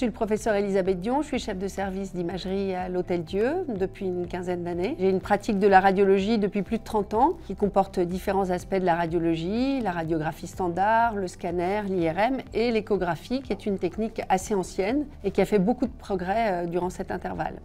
suis le professeur Elisabeth Dion, je suis chef de service d'imagerie à l'Hôtel Dieu depuis une quinzaine d'années. J'ai une pratique de la radiologie depuis plus de 30 ans qui comporte différents aspects de la radiologie, la radiographie standard, le scanner, l'IRM et l'échographie qui est une technique assez ancienne et qui a fait beaucoup de progrès durant cet intervalle.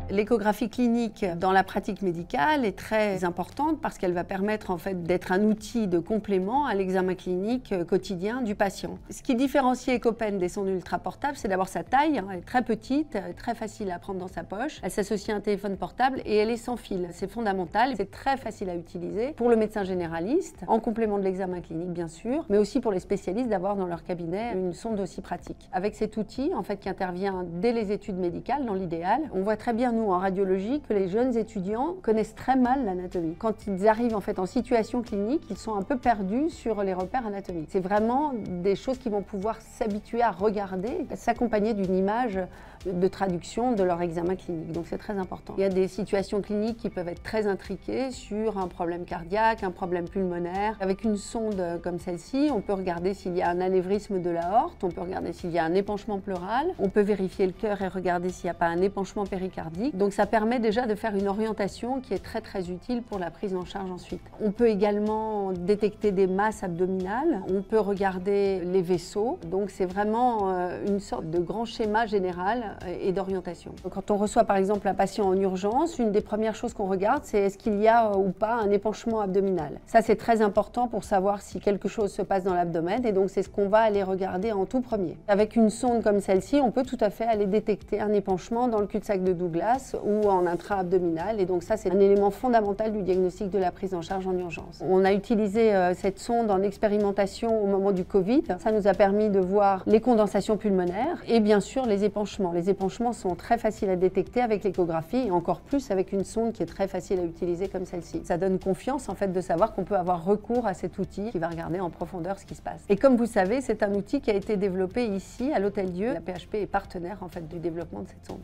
L'échographie clinique dans la pratique médicale est très importante parce qu'elle va permettre en fait d'être un outil de complément à l'examen clinique quotidien du patient. Ce qui différencie Echopen des sondes ultraportables, c'est d'abord sa taille. Elle est très petite, très facile à prendre dans sa poche. Elle s'associe à un téléphone portable et elle est sans fil. C'est fondamental. C'est très facile à utiliser pour le médecin généraliste, en complément de l'examen clinique bien sûr, mais aussi pour les spécialistes d'avoir dans leur cabinet une sonde aussi pratique. Avec cet outil en fait qui intervient dès les études médicales dans l'idéal, on voit très bien nous en radiologie que les jeunes étudiants connaissent très mal l'anatomie. Quand ils arrivent en fait en situation clinique, ils sont un peu perdus sur les repères anatomiques. C'est vraiment des choses qu'ils vont pouvoir s'habituer à regarder, s'accompagner d'une image de traduction de leur examen clinique. Donc c'est très important. Il y a des situations cliniques qui peuvent être très intriquées sur un problème cardiaque, un problème pulmonaire. Avec une sonde comme celle-ci, on peut regarder s'il y a un anévrisme de l'aorte, on peut regarder s'il y a un épanchement pleural, on peut vérifier le cœur et regarder s'il n'y a pas un épanchement péricardique. Donc ça permet déjà de faire une orientation qui est très utile pour la prise en charge ensuite. On peut également détecter des masses abdominales, on peut regarder les vaisseaux. Donc c'est vraiment une sorte de grand schéma général et d'orientation. Quand on reçoit par exemple un patient en urgence, une des premières choses qu'on regarde, c'est est-ce qu'il y a ou pas un épanchement abdominal. Ça c'est très important pour savoir si quelque chose se passe dans l'abdomen et donc c'est ce qu'on va aller regarder en tout premier. Avec une sonde comme celle-ci, on peut tout à fait aller détecter un épanchement dans le cul-de-sac de Douglas ou en intra-abdominal et donc ça c'est un élément fondamental du diagnostic de la prise en charge en urgence. On a utilisé cette sonde en expérimentation au moment du Covid. Ça nous a permis de voir les condensations pulmonaires et bien sûr les épanchements. Les épanchements sont très faciles à détecter avec l'échographie et encore plus avec une sonde qui est très facile à utiliser comme celle-ci. Ça donne confiance en fait de savoir qu'on peut avoir recours à cet outil qui va regarder en profondeur ce qui se passe. Et comme vous savez, c'est un outil qui a été développé ici à l'Hôtel Dieu. La PHP est partenaire en fait du développement de cette sonde.